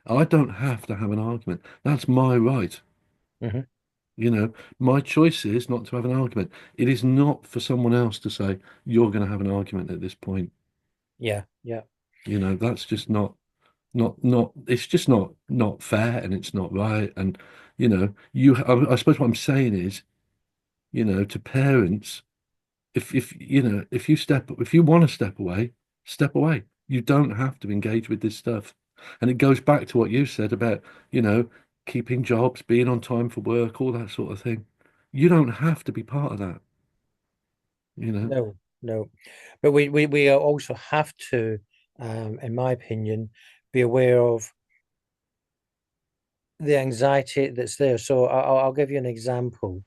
I don't have to have an argument. That's my right. Hmm. You know, my choice is not to have an argument. It is not for someone else to say, you're going to have an argument at this point. Yeah, yeah. You know, that's just not, it's just not fair and it's not right. And, I suppose what I'm saying is, to parents, if you want to step away, step away. You don't have to engage with this stuff. And it goes back to what you said about, you know, keeping jobs, being on time for work, all that sort of thing. You don't have to be part of that, you know. No, no. But we also have to, in my opinion, be aware of the anxiety that's there. So I'll give you an example.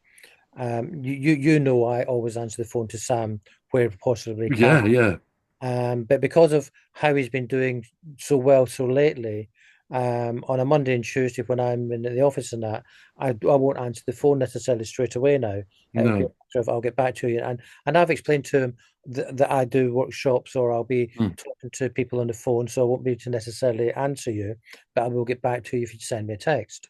You know I always answer the phone to Sam where possibly can. Yeah, yeah. But because of how he's been doing so well so lately, on a Monday and Tuesday when I'm in the office and that, I won't answer the phone necessarily straight away now. It'll be a No. matter of I'll get back to you. And I've explained to him that I do workshops or I'll be Mm, talking to people on the phone, so I won't be able to necessarily answer you, but I will get back to you if you send me a text.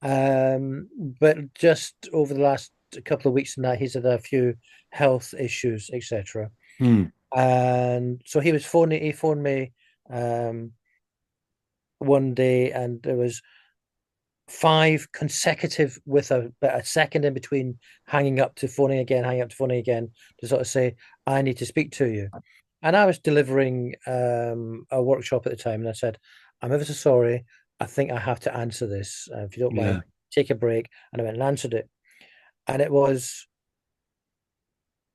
But just over the last couple of weeks and that, he's had a few health issues, etc. mm, And so he phoned me um, one day, and there was five consecutive with a second in between hanging up to phoning again, hanging up to phoning again to sort of say, I need to speak to you. And I was delivering a workshop at the time, and I said, I'm ever so sorry. I think I have to answer this. If you don't mind, yeah. take a break. And I went and answered it. And it was,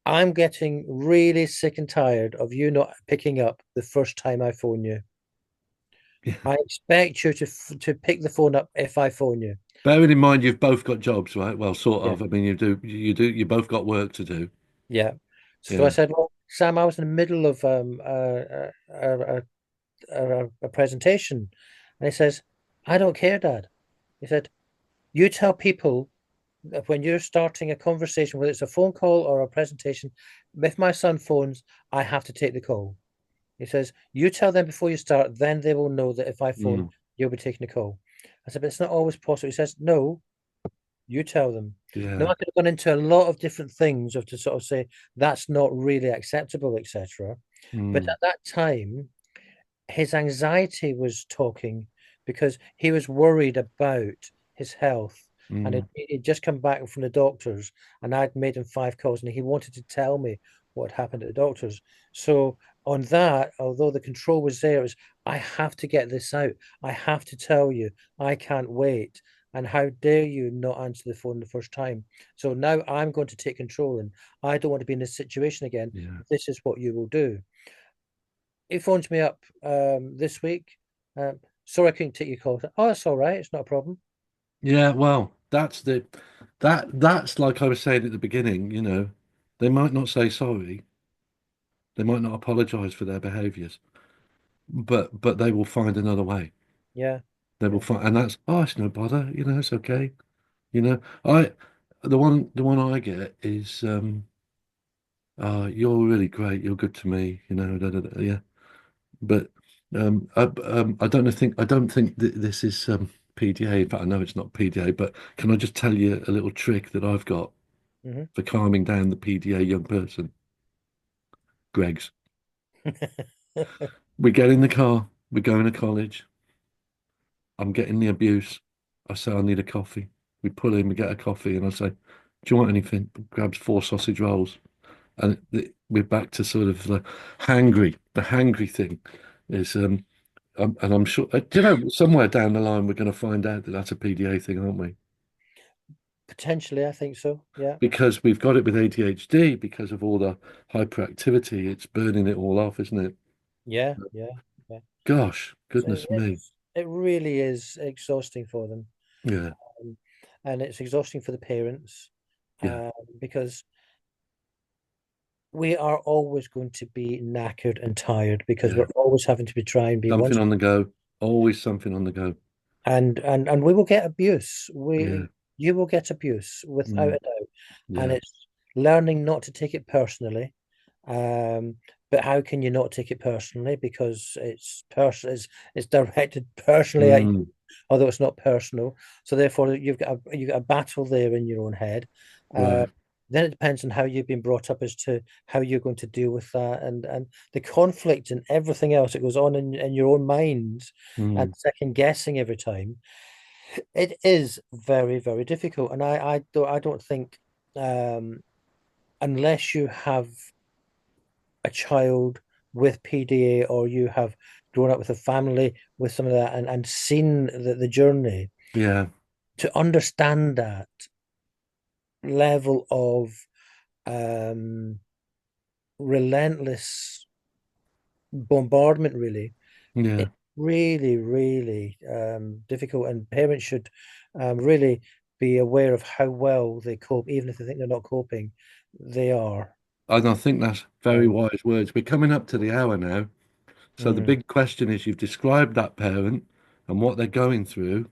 I'm getting really sick and tired of you not picking up the first time I phone you. Yeah. I expect you to pick the phone up if I phone you. Bearing in mind you've both got jobs, right? Well, sort Yeah, of. I mean, you both got work to do. yeah. So I Yeah. said, well, Sam, I was in the middle of a presentation, and he says, I don't care, Dad. He said, you tell people that when you're starting a conversation, whether it's a phone call or a presentation, if my son phones, I have to take the call. He says, you tell them before you start, then they will know that if I phone, Mm, you'll be taking the call. I said, but it's not always possible. He says, no, you tell them. Now, yeah. I could have gone into a lot of different things of to sort of say that's not really acceptable, etc. But Mm, at that time, his anxiety was talking because he was worried about his health. And mm, he'd just come back from the doctors, and I'd made him 5 calls, and he wanted to tell me what happened at the doctors. So, on that, although the control was there, it was, I have to get this out. I have to tell you. I can't wait. And how dare you not answer the phone the first time? So now I'm going to take control, and I don't want to be in this situation again. yeah. This is what you will do. He phoned me up this week. Sorry, I couldn't take your call. Oh, that's all right. It's not a problem. Yeah, well, that's like I was saying at the beginning, they might not say sorry, they might not apologize for their behaviors, but they will find another way. Yeah, They will yeah. find, and that's, oh, it's no bother, it's okay. You know, I the one I get is you're really great, you're good to me, da, da, da, yeah. But I don't think that this is PDA. In fact, I know it's not PDA, but can I just tell you a little trick that I've got Hmm. for calming down the PDA young person? Greg's. We get in the car, we're going to college. I'm getting the abuse. I say I need a coffee. We pull in, we get a coffee, and I say, "Do you want anything?" Grabs four sausage rolls, and we're back to sort of the hangry. The hangry thing is, and I'm sure, somewhere down the line we're going to find out that that's a PDA thing, aren't we? Potentially, I think so. Yeah, Because we've got it with ADHD because of all the hyperactivity. It's burning it all off, isn't it? yeah, yeah, yeah. Gosh, So goodness me. it really is exhausting for them, Yeah, um, and it's exhausting for the parents yeah, because we are always going to be knackered and tired because yeah. we're always having to be trying to be one. Something on the go. Always something on the go. and we will get abuse. Yeah. We You will get abuse without Mm. a doubt, and Yeah. it's learning not to take it personally. Um, but how can you not take it personally? Because it's directed personally at you, Mm. although it's not personal. So therefore, you've got a battle there in your own head. Uh, Right. then it depends on how you've been brought up as to how you're going to deal with that, and the conflict and everything else that goes on in your own mind, and Mm. second guessing every time. It is very, very difficult, and I don't think unless you have a child with PDA or you have grown up with a family with some of that and seen the journey Yeah. to understand that level of um, relentless bombardment, really, Yeah. it's really, really difficult. And parents should really be aware of how well they cope, even if they think they're not coping, they are. And I think that's very Yeah. wise words. We're coming up to the hour now. So the Mm. big question is you've described that parent and what they're going through.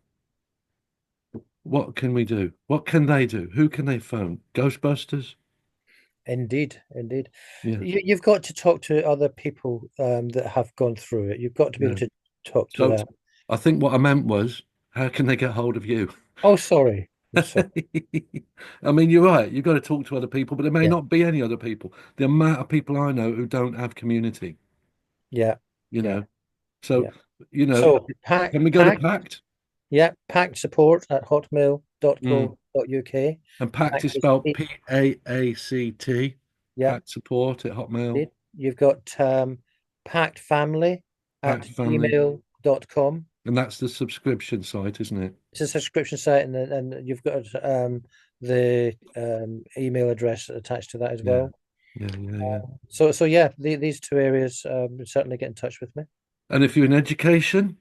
What can we do? What can they do? Who can they phone? Ghostbusters? Indeed, indeed. Yeah. You've got to talk to other people that have gone through it. You've got to be able Yeah. to talk to So that. I think what I meant was, how can they get hold of you? Oh, sorry. So, I mean, you're right. You've got to talk to other people, but there may yeah, not be any other people. The amount of people I know who don't have community, yeah, you yeah, know. So, yeah. you know, So pack, can we go to pack, Pact? yeah, pack support at Mm. hotmail.co.uk. And Pact Pack is is spelled Paact. yeah, Pact support at Hotmail. indeed. You've got packed family Pact at family. gmail.com. And that's the subscription site, isn't it? It's a subscription site, and you've got the email address attached to that as Yeah. well. Yeah. Yeah. Yeah. So yeah, these two areas certainly get in touch with me. And if you're in education,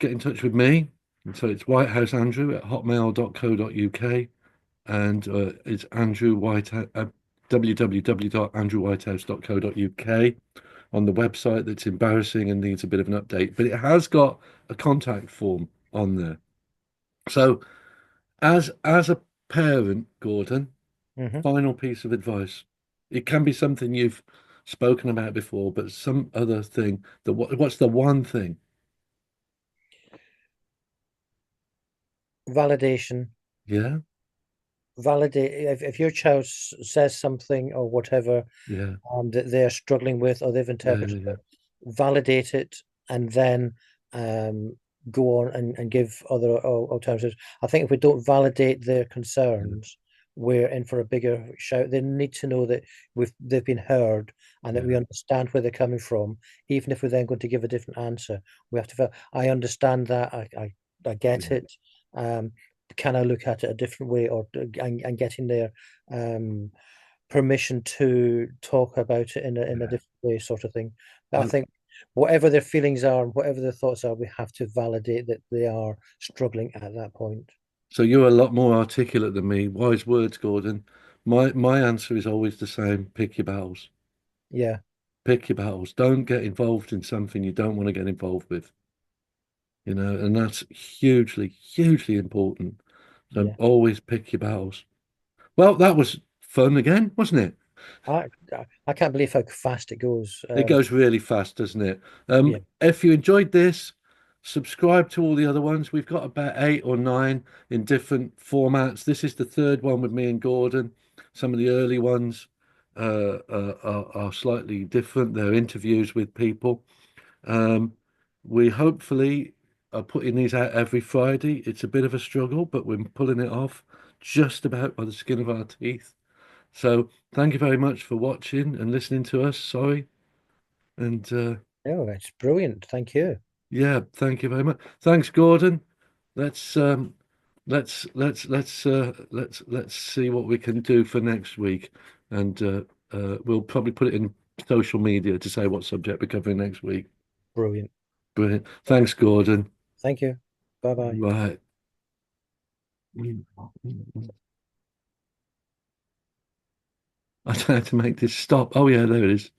get in touch with me. And so it's whitehouseandrew at hotmail.co.uk. And it's Andrew White www.andrewwhitehouse.co.uk on the website that's embarrassing and needs a bit of an update, but it has got a contact form on there. So as a parent, Gordon, Hmm. final piece of advice. It can be something you've spoken about before, but some other thing that what's the one thing? Validation, Yeah, validate if your child says something or whatever yeah, that they're struggling with or they've yeah, yeah, interpreted yeah, it, validate it, and then um, go on and give other alternatives. I think if we don't validate their yeah, concerns, we're in for a bigger shout. They need to know that they've been heard and that we yeah, understand where they're coming from. Even if we're then going to give a different answer, we have to feel, I understand that, I get yeah, it. Um, can I look at it a different way, or and getting their um, permission to talk about it in a yeah. different way, sort of thing. But I I, think whatever their feelings are and whatever their thoughts are, we have to validate that they are struggling at that point. so you're a lot more articulate than me. Wise words, Gordon. My answer is always the same. Pick your battles. Yeah, Pick your battles. Don't get involved in something you don't want to get involved with, and that's hugely, hugely important. So yeah. always pick your battles. Well, that was fun again, wasn't it? I can't believe how fast it goes. It goes really fast, doesn't it? Yeah, If you enjoyed this, subscribe to all the other ones. We've got about 8 or 9 in different formats. This is the third one with me and Gordon. Some of the early ones are slightly different. They're interviews with people. Um, we hopefully are putting these out every Friday. It's a bit of a struggle, but we're pulling it off just about by the skin of our teeth. So thank you very much for watching and listening to us. Sorry. And no, it's brilliant. Thank you. yeah, thank you very much. Thanks, Gordon. Let's let's see what we can do for next week, and we'll probably put it in social media to say what subject we're covering next week. Brilliant. Brilliant. Thanks, Gordon. Thank you. Bye bye. Right. I don't have to make this stop. Oh yeah, there it is.